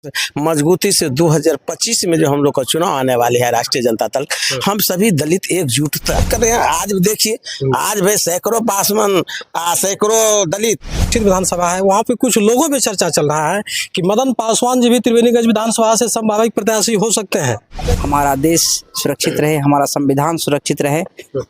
मजबूती से 2025 में जो हम लोग का चुनाव आने वाले है राष्ट्रीय जनता दल, हम सभी दलित एकजुटता कर रहे हैं। आज देखिए, आज भाई सैकड़ों पासवान, सैकड़ों दलित विधानसभा है, वहाँ पे कुछ लोगों में चर्चा चल रहा है कि मदन पासवान जी भी त्रिवेणीगंज विधानसभा से संभावित प्रत्याशी हो सकते हैं। हमारा देश सुरक्षित रहे, हमारा संविधान सुरक्षित रहे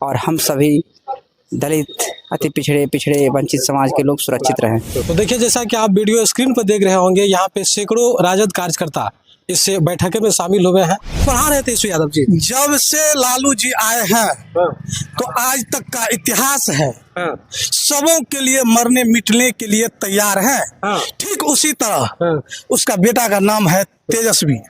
और हम सभी दलित, अति पिछड़े वंचित समाज के लोग सुरक्षित रहें। तो देखिए, जैसा कि आप वीडियो स्क्रीन पर देख रहे होंगे, यहाँ पे सैकड़ों राजद कार्यकर्ता इस बैठक में शामिल हुए हैं। पढ़ा रहे थे यशु यादव जी, जब से लालू जी आए हैं तो आज तक का इतिहास है, सबों के लिए मरने मिटने के लिए तैयार है। ठीक उसी तरह उसका बेटा का नाम है तेजस्वी।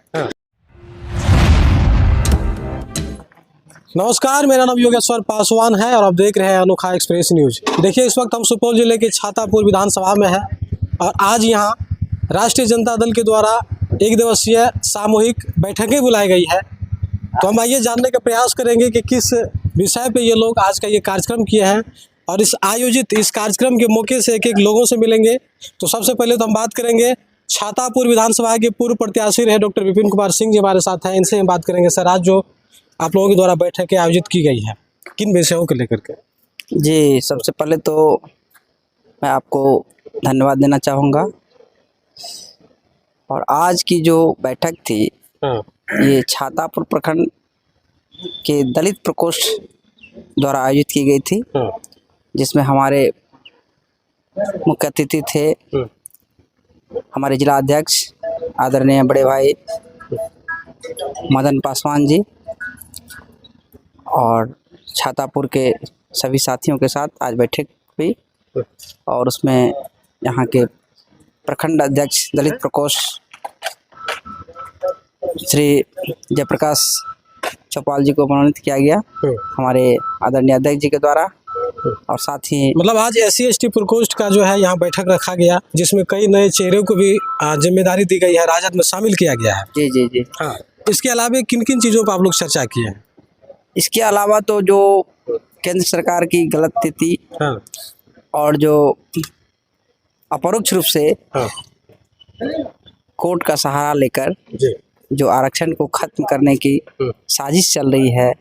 नमस्कार, मेरा नाम योगेश्वर पासवान है और आप देख रहे हैं अनोखा एक्सप्रेस न्यूज। देखिए, इस वक्त हम सुपौल जिले के छातापुर विधानसभा में हैं और आज यहाँ राष्ट्रीय जनता दल के द्वारा एक दिवसीय सामूहिक बैठकें बुलाई गई है। तो हम आइए जानने का प्रयास करेंगे कि किस विषय पे ये लोग आज का ये कार्यक्रम किए हैं और इस कार्यक्रम के मौके से एक एक लोगों से मिलेंगे। तो सबसे पहले तो हम बात करेंगे छातापुर विधानसभा के पूर्व प्रत्याशी रहे डॉक्टर विपिन कुमार सिंह जी हमारे साथ हैं। इनसे हम बात करेंगे। सर, आज जो आप लोगों के द्वारा बैठकें आयोजित की गई है, किन विषयों को लेकर के? जी, सबसे पहले तो मैं आपको धन्यवाद देना चाहूँगा। और आज की जो बैठक थी, ये छातापुर प्रखंड के दलित प्रकोष्ठ द्वारा आयोजित की गई थी, जिसमें हमारे मुख्य अतिथि थे हमारे जिला अध्यक्ष आदरणीय बड़े भाई मदन पासवान जी और छातापुर के सभी साथियों के साथ आज बैठक हुई। और उसमें यहाँ के प्रखंड अध्यक्ष दलित प्रकोष्ठ श्री जयप्रकाश चौपाल जी को मनोनीत किया गया हमारे आदरणीय अध्यक्ष जी के द्वारा। और साथ ही मतलब आज SC/ST प्रकोष्ठ का जो है यहाँ बैठक रखा गया, जिसमें कई नए चेहरों को भी जिम्मेदारी दी गई है, राजद में शामिल किया गया है। जी जी जी। हाँ, इसके अलावा किन किन चीज़ों पर आप लोग चर्चा किए हैं? इसके अलावा तो जो केंद्र सरकार की गलत नीति और जो अपरोक्ष रूप से कोर्ट का सहारा लेकर जो आरक्षण को खत्म करने की साजिश चल रही है,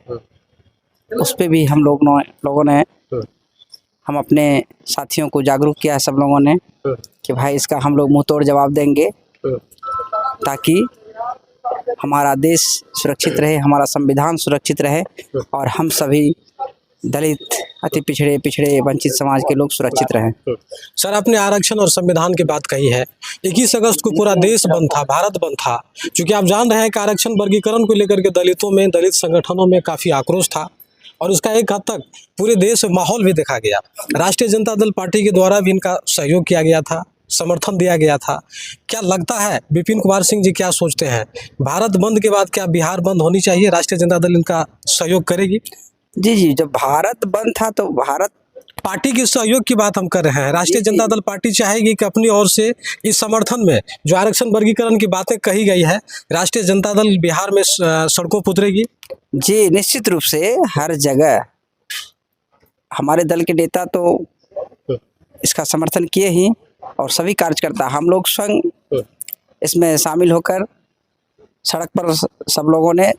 उस पे भी हम लोगों ने हम अपने साथियों को जागरूक किया है, सब लोगों ने, कि भाई इसका हम लोग मुंह तोड़ जवाब देंगे ताकि हमारा देश सुरक्षित रहे, हमारा संविधान सुरक्षित रहे और हम सभी दलित, अति पिछड़े वंचित समाज के लोग सुरक्षित रहें। सर, आपने आरक्षण और संविधान की बात कही है। 21 अगस्त को पूरा देश बंद था, भारत बंद था, क्योंकि आप जान रहे हैं कि आरक्षण वर्गीकरण को लेकर के दलितों में, दलित संगठनों में काफ़ी आक्रोश था और उसका एक हद तक पूरे देश में माहौल भी देखा गया। राष्ट्रीय जनता दल पार्टी के द्वारा भी इनका सहयोग किया गया था, समर्थन दिया गया था। क्या लगता है, विपिन कुमार सिंह जी क्या सोचते हैं, भारत बंद के बाद क्या बिहार बंद होनी चाहिए? राष्ट्रीय जनता दल इनका सहयोग करेगी? जी जी, जब भारत बंद था तो भारत पार्टी के सहयोग की बात हम कर रहे हैं। राष्ट्रीय जनता दल पार्टी चाहेगी कि अपनी ओर से इस समर्थन में जो आरक्षण वर्गीकरण की बातें कही गई है, राष्ट्रीय जनता दल बिहार में सड़कों पर उतरेगी? जी, निश्चित रूप से हर जगह हमारे दल के नेता तो इसका समर्थन किए ही और सभी कार्यकर्ता, हम लोग स्वयं इसमें शामिल होकर सड़क पर सब लोगों ने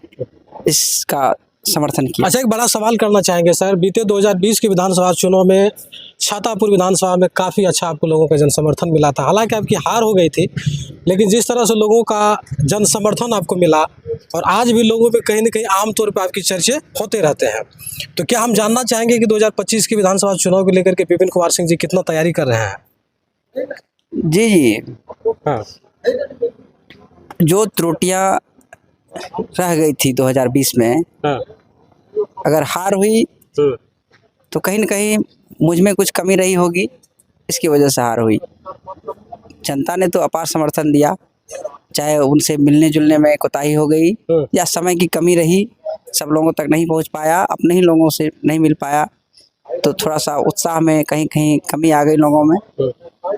इसका समर्थन किया। अच्छा, एक बड़ा सवाल करना चाहेंगे सर। बीते 2020 के विधानसभा चुनाव में छातापुर विधानसभा में काफ़ी अच्छा आपको लोगों का जन समर्थन मिला था। हालांकि आपकी हार हो गई थी, लेकिन जिस तरह से लोगों का जन समर्थन आपको मिला और आज भी लोगों पे कहीं ना कहीं आमतौर पर आपकी चर्चे होते रहते हैं, तो क्या हम जानना चाहेंगे कि 2025 के विधानसभा चुनाव को लेकर के विपिन कुमार सिंह जी कितना तैयारी कर रहे हैं? जी जी, हाँ, जो त्रुटियां रह गई थी 2020 में, अगर हार हुई तो कहीं न कहीं मुझ में कुछ कमी रही होगी, इसकी वजह से हार हुई। जनता ने तो अपार समर्थन दिया, चाहे उनसे मिलने जुलने में कोताही हो गई या समय की कमी रही, सब लोगों तक नहीं पहुंच पाया, अपने ही लोगों से नहीं मिल पाया, तो थोड़ा सा उत्साह में कहीं कहीं कमी आ गई लोगों में।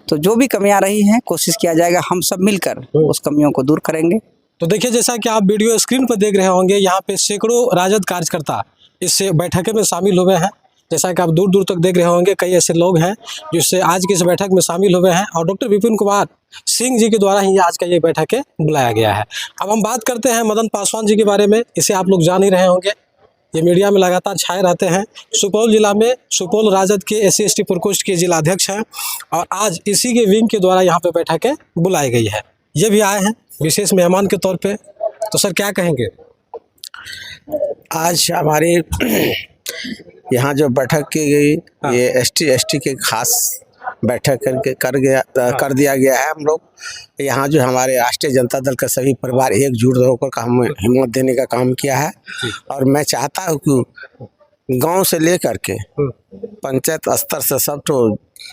तो जो भी कमियां रही हैं, कोशिश किया जाएगा, हम सब मिलकर उस कमियों को दूर करेंगे। तो देखिए, जैसा कि आप वीडियो स्क्रीन पर देख रहे होंगे, यहाँ पे सैकड़ों राजद कार्यकर्ता इस बैठक में शामिल हुए हैं जैसा कि आप दूर दूर तक देख रहे होंगे, कई ऐसे लोग हैं जिससे आज की इस बैठक में शामिल हुए हैं और डॉक्टर विपिन कुमार सिंह जी के द्वारा ही आज का ये बैठक है बुलाया गया है। अब हम बात करते हैं मदन पासवान जी के बारे में। इसे आप लोग जान ही रहे होंगे, ये मीडिया में लगातार छाए रहते हैं। सुपौल जिला में सुपौल राजद के SC/ST प्रकोष्ठ के जिला अध्यक्ष हैं और आज इसी के विंग के द्वारा यहाँ पे बैठकें बुलाई गई है। ये भी आए हैं विशेष मेहमान के तौर पे। तो सर क्या कहेंगे? आज हमारे यहाँ जो बैठक की गई, ये ST/ST के खास बैठक कर दिया गया है। हम लोग यहाँ जो हमारे राष्ट्रीय जनता दल का सभी परिवार एकजुट होकर का हम हिम्मत देने का काम किया है। और मैं चाहता हूँ कि गांव से लेकर के पंचायत स्तर से सब तो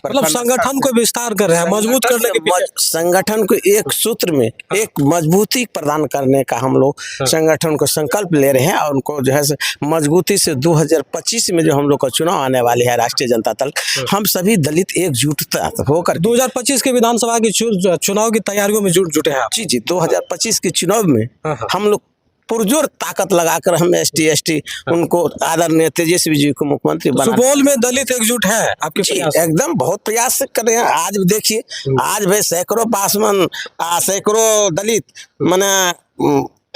मतलब संगठन को विस्तार कर रहे हैं, मजबूत करने के पीछे संगठन को एक सूत्र में एक मजबूती प्रदान करने का हम लोग संगठन को संकल्प ले रहे हैं। और उनको जो है मजबूती से 2025 में जो हम लोग का चुनाव आने वाले है राष्ट्रीय जनता दल, हम सभी दलित एकजुटता होकर 2025 के विधानसभा की चुनाव की तैयारियों में जुटे हैं। जी 2025 के चुनाव में हम लोग पुरजोर ताकत लगाकर हम ST/ST उनको आदरणीय तेजस्वी जी को मुख्यमंत्री बना। सुपौल में दलित एकजुट है आपके प्रयास? एकदम बहुत प्रयास कर रहे हैं। आज देखिए, आज भाई सैकड़ों पासवान, सैकड़ों दलित माने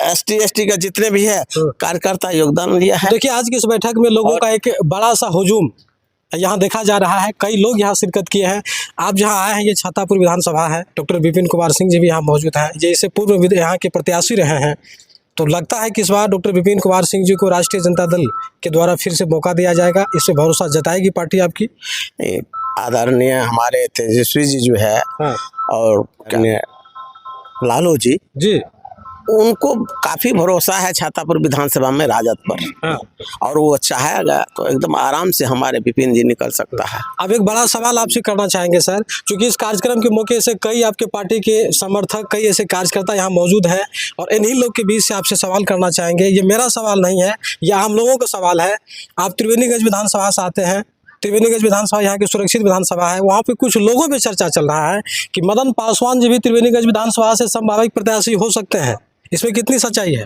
ST/ST का जितने भी है कार्यकर्ता योगदान लिया है। देखिए आज की इस बैठक में लोगों का एक बड़ा सा हुजूम यहाँ देखा जा रहा है। कई लोग यहाँ शिरकत किए हैं। आप जहाँ आए हैं, ये छातापुर विधानसभा है। डॉक्टर विपिन कुमार सिंह जी भी यहाँ मौजूद हैं। ये इससे पूर्व यहाँ के प्रत्याशी रहे हैं। तो लगता है कि इस बार डॉक्टर विपिन कुमार सिंह जी को राष्ट्रीय जनता दल के द्वारा फिर से मौका दिया जाएगा। इससे भरोसा जताएगी पार्टी आपकी? आदरणीय हमारे तेजस्वी जी जो है और लालू जी उनको काफी भरोसा है छातापुर विधानसभा में राजद पर। और वो चाहेगा तो एकदम आराम से हमारे विपिन जी निकल सकता है। अब एक बड़ा सवाल आपसे करना चाहेंगे सर, क्योंकि इस कार्यक्रम के मौके से कई आपके पार्टी के समर्थक, कई ऐसे कार्यकर्ता यहाँ मौजूद हैं और इन्हीं लोग के बीच से आपसे सवाल करना चाहेंगे। ये मेरा सवाल नहीं है, यह आम लोगों का सवाल है। आप त्रिवेणीगंज विधानसभा से आते हैं। त्रिवेणीगंज विधानसभा यहाँ की सुरक्षित विधानसभा है। वहाँ पे कुछ लोगों में चर्चा चल रहा है कि मदन पासवान जी भी त्रिवेणीगंज विधानसभा से संभावित प्रत्याशी हो सकते हैं। इसमें कितनी सच्चाई है?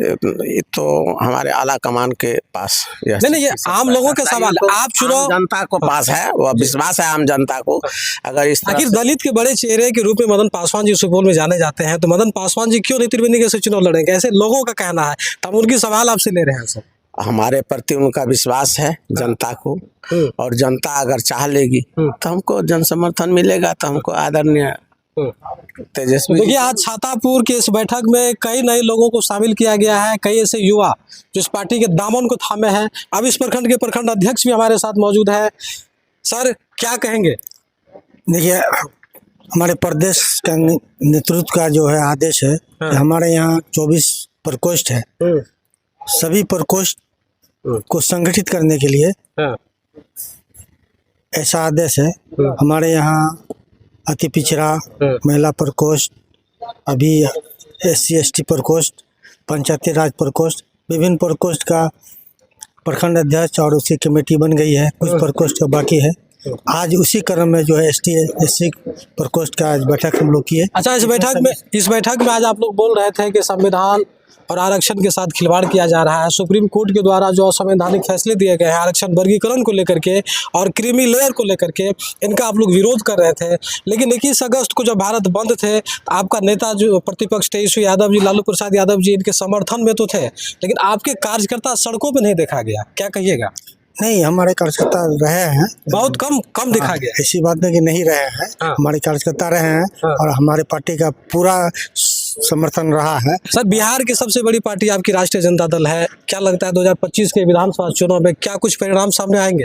ये तो हमारे आला कमान के पास नहीं, ये आम लोगों के सवाल है। आप चुनाव जनता को पास है, वह विश्वास है आम जनता को। अगर इस आखिर दलित के बड़े चेहरे के रूप में मदन पासवान जी सुपौल में जाने जाते हैं, तो मदन पासवान जी क्यों नहीं त्रिवेणीगंज से चुनाव लड़ेंगे? ऐसे लोगों का कहना है। तो हम उनकी सवाल आपसे ले रहे हैं सर। हमारे प्रति उनका विश्वास है जनता को, और जनता अगर चाह लेगी तो हमको जन समर्थन मिलेगा। तो हमको आदरणीय तेजस्वी, देखिए आज छातापुर के इस बैठक में कई नए लोगों को शामिल किया गया है। कई ऐसे युवा जिस पार्टी के दामन को थामे हैं। अब इस प्रखंड के प्रखंड अध्यक्ष भी हमारे साथ मौजूद है। सर क्या कहेंगे? देखिए हमारे प्रदेश का नेतृत्व का जो है आदेश है, हमारे यहाँ 24 प्रकोष्ठ है। सभी प्रकोष्ठ को संगठित करने के लिए ऐसा आदेश है। हमारे यहाँ अति पिछड़ा महिला प्रकोष्ठ, अभी SC/ST प्रकोष्ठ, पंचायती राज प्रकोष्ठ, विभिन्न प्रकोष्ठ का प्रखंड अध्यक्ष और उसकी कमेटी बन गई है। कुछ प्रकोष्ठ का बाकी है। आज उसी क्रम में जो है ST/SC प्रकोष्ठ का आज बैठक हम लोग किए। अच्छा, इस बैठक में आज आप लोग बोल रहे थे कि संविधान और आरक्षण के साथ खिलवाड़ किया जा रहा है। सुप्रीम कोर्ट के द्वारा जो असंवैधानिक फैसले दिए गए हैं आरक्षण वर्गीकरण को लेकर के और क्रीमी लेयर को लेकर के, इनका आप लोग विरोध कर रहे थे। लेकिन 21 अगस्त को जब भारत बंद थे, आपका नेता जो प्रतिपक्ष तेजस्वी यादव जी, लालू प्रसाद यादव जी, इनके समर्थन में तो थे, लेकिन आपके कार्यकर्ता सड़कों पर नहीं देखा गया। क्या कहिएगा? नहीं, हमारे कार्यकर्ता रहे हैं। बहुत कम देखा गया। ऐसी बात नहीं कि नहीं रहे हैं। हमारे कार्यकर्ता रहे हैं और हमारे पार्टी का पूरा समर्थन रहा है। सर बिहार की सबसे बड़ी पार्टी आपकी राष्ट्रीय जनता दल है। क्या लगता है 2025 के विधानसभा चुनाव में क्या कुछ परिणाम सामने आएंगे?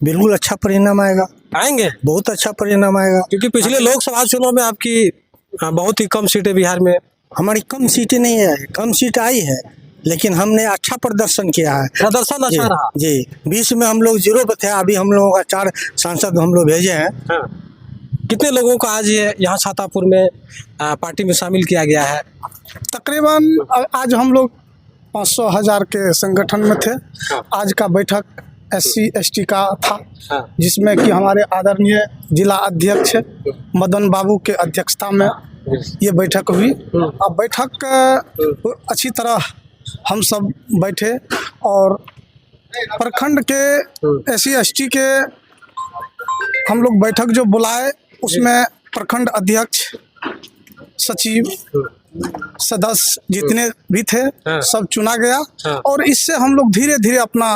बिल्कुल अच्छा परिणाम आएंगे, बहुत अच्छा परिणाम आएगा। क्योंकि पिछले लोकसभा चुनाव में आपकी बहुत ही कम सीटें बिहार में। हमारी कम सीटें नहीं है, कम सीट आई है, लेकिन हमने अच्छा प्रदर्शन किया है। प्रदर्शन अच्छा रहा जी। 20 में हम लोग 0 पे थे। अभी हम लोगों का 4 सांसद हम लोग भेजे हैं। कितने लोगों को आज यहाँ छातापुर में पार्टी में शामिल किया गया है? तकरीबन आज हम लोग 500,000 के संगठन में थे। आज का बैठक SC/ST का था, जिसमें कि हमारे आदरणीय जिला अध्यक्ष मदन बाबू के अध्यक्षता में ये बैठक हुई। अब बैठक अच्छी तरह हम सब बैठे और प्रखंड के SC/ST के हम लोग बैठक जो बुलाए उसमें प्रखंड अध्यक्ष, सचिव, सदस्य जितने भी थे सब चुना गया और इससे हम लोग धीरे धीरे अपना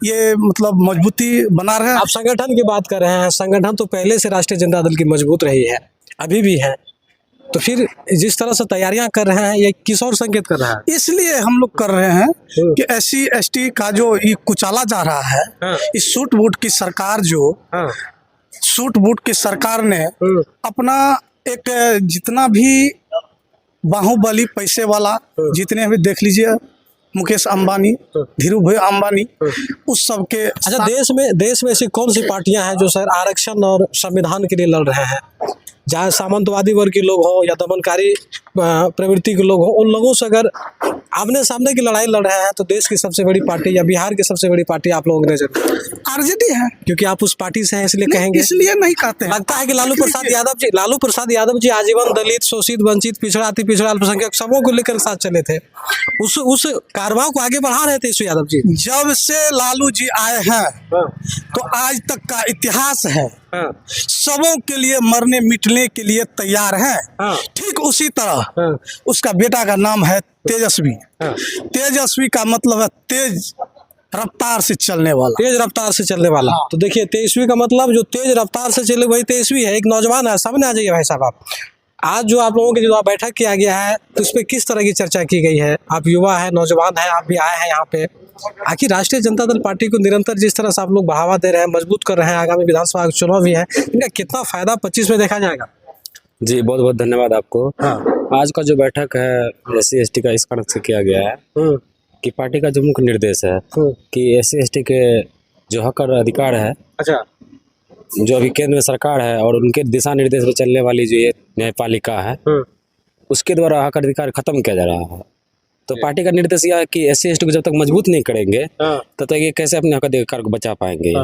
ये मतलब मजबूती बना रहे हैं। आप संगठन की बात कर रहे हैं, संगठन तो पहले से राष्ट्रीय जनता दल की मजबूत रही है, अभी भी है, तो फिर जिस तरह से तैयारियां कर रहे हैं ये किस और संकेत कर रहा है? इसलिए हम लोग कर रहे हैं कि SC/ST का जो ये कुचाला जा रहा है, इस सूट बूट की सरकार जो सूट बूट की सरकार ने अपना एक जितना भी बाहुबली पैसे वाला जितने भी देख लीजिए, मुकेश अंबानी, धीरू भाई अंबानी, उस सब के। अच्छा, देश में ऐसी कौन सी पार्टियां हैं जो सर आरक्षण और संविधान के लिए लड़ रहे हैं? चाहे सामंतवादी वर्ग के लोग हों या दमनकारी प्रवृत्ति के लोग हों, उन लोगों से अगर आमने सामने की लड़ाई लड़ रहे हैं तो देश की सबसे बड़ी पार्टी या बिहार की सबसे बड़ी पार्टी आप लोगों की नजर RJD है। क्योंकि आप उस पार्टी से हैं इसलिए कहेंगे? इसलिए नहीं कहते हैं। लगता है कि लालू प्रसाद यादव जी आजीवन दलित, शोषित, वंचित, पिछड़ा, अति पिछड़ा, अल्पसंख्यक सबों को लेकर साथ चले थे, उस कारवां को आगे बढ़ा रहे थे यशु यादव जी। जब से लालू जी आए हैं तो आज तक का इतिहास है, सबों के लिए मरने मिटने के लिए तैयार है। ठीक उसी तरह उसका बेटा का नाम है तेजस्वी। तेजस्वी का मतलब है तेज रफ्तार से चलने वाला। तेज रफ्तार से चलने वाला। तो देखिए, तेजस्वी का मतलब जो तेज रफ्तार से चले वही तेजस्वी है। एक नौजवान है, सामने आ जाइए भाई साहब। आप आज जो आप लोगों की जो बैठक किया गया है तो उस पर किस तरह की चर्चा की गई है? आप युवा है, नौजवान है, आप भी आए हैं यहाँ पे। आखिर राष्ट्रीय जनता दल पार्टी को निरंतर जिस तरह से आप लोग बढ़ावा दे रहे हैं, मजबूत कर रहे हैं, आगामी विधानसभा चुनाव भी है, इनका कितना फायदा 25 में देखा जाएगा? जी बहुत बहुत धन्यवाद आपको। आज का जो बैठक है SC/ST का इस कारण से किया गया है कि पार्टी का जो मुख्य निर्देश है कि SC/ST के जो हक और अधिकार है, अच्छा, जो अभी केंद्र में सरकार है और उनके दिशा निर्देश पर चलने वाली जो ये न्यायपालिका है उसके द्वारा हक अधिकार खत्म किया जा रहा है। तो पार्टी का निर्देश यह है कि SC/ST को जब तक मजबूत नहीं करेंगे तब तक ये कैसे अपने हक अधिकार को बचा पाएंगे।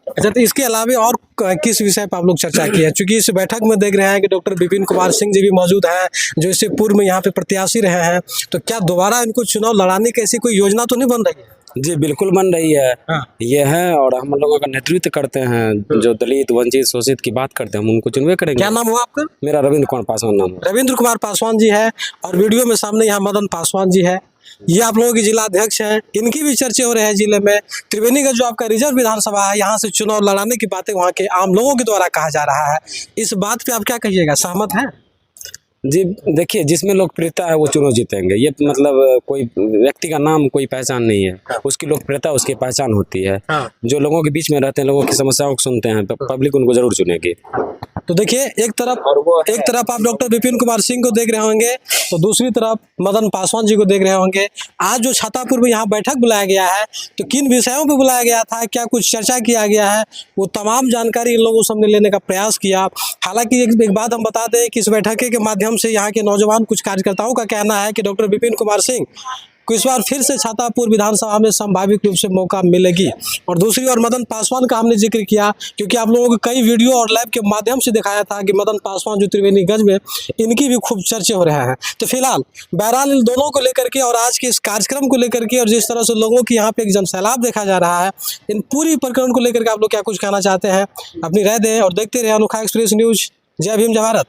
अच्छा, तो इसके अलावा और किस विषय पर आप लोग चर्चा की है? क्योंकि इस बैठक में देख रहे हैं कि डॉक्टर विपिन कुमार सिंह जी भी मौजूद हैं, जो इससे पूर्व में यहाँ पे प्रत्याशी रहे हैं, तो क्या दोबारा इनको चुनाव लड़ाने की ऐसी कोई योजना तो नहीं बन रही है? जी बिल्कुल बन रही है। ये है और हम लोगों का नेतृत्व करते हैं, जो दलित, वंचित, शोषित की बात करते हैं हम उनको चुनवे करेंगे। क्या नाम हुआ आपका? मेरा रविंद्र कुमार पासवान नाम है। रविंद्र कुमार पासवान जी है और वीडियो में सामने यहाँ मदन पासवान जी है, ये आप लोगों के जिला अध्यक्ष हैं, इनकी भी चर्चे हो रहे हैं जिले में। त्रिवेणी का जो आपका रिजर्व विधानसभा है, यहाँ से चुनाव लड़ाने की बातें वहाँ के आम लोगों के द्वारा कहा जा रहा है। इस बात पे आप क्या कहिएगा, सहमत हैं? जी देखिए, जिसमें लोकप्रियता है वो चुनाव जीतेंगे। ये मतलब कोई व्यक्ति का नाम कोई पहचान नहीं है, उसकी लोकप्रियता उसकी पहचान होती है। जो लोगों के बीच में रहते हैं, लोगों की समस्याओं को सुनते हैं, तो पब्लिक उनको जरूर चुनेगी। तो देखिए, एक तरफ आप डॉक्टर विपिन कुमार सिंह को देख रहे होंगे तो दूसरी तरफ मदन पासवान जी को देख रहे होंगे। आज जो छातापुर में यहाँ बैठक बुलाया गया है तो किन विषयों पर बुलाया गया था, क्या कुछ चर्चा किया गया है, वो तमाम जानकारी इन लोगों से हमने लेने का प्रयास किया। हालांकि एक बात हम बता दें कि इस बैठक के माध्यम से यहाँ के नौजवान कुछ कार्यकर्ताओं का कहना है कि डॉक्टर विपिन कुमार सिंह को इस बार फिर से छातापुर विधानसभा में संभावित रूप से मौका मिलेगी। और दूसरी ओर मदन पासवान का हमने जिक्र किया क्योंकि आप लोगों को कई वीडियो और लाइव के माध्यम से दिखाया था कि मदन पासवान जो त्रिवेणीगंज में, इनकी भी खूब चर्चे हो रहे हैं। तो फिलहाल बहरहाल इन दोनों को लेकर के और आज के इस कार्यक्रम को लेकर के और जिस तरह से लोगों की यहाँ पे एक जनसैलाब देखा जा रहा है, इन पूरी प्रकरण को लेकर के आप लोग क्या कुछ कहना चाहते हैं, अपनी राय दें और देखते रहे अनोखा एक्सप्रेस न्यूज। जय भीम, जय भारत।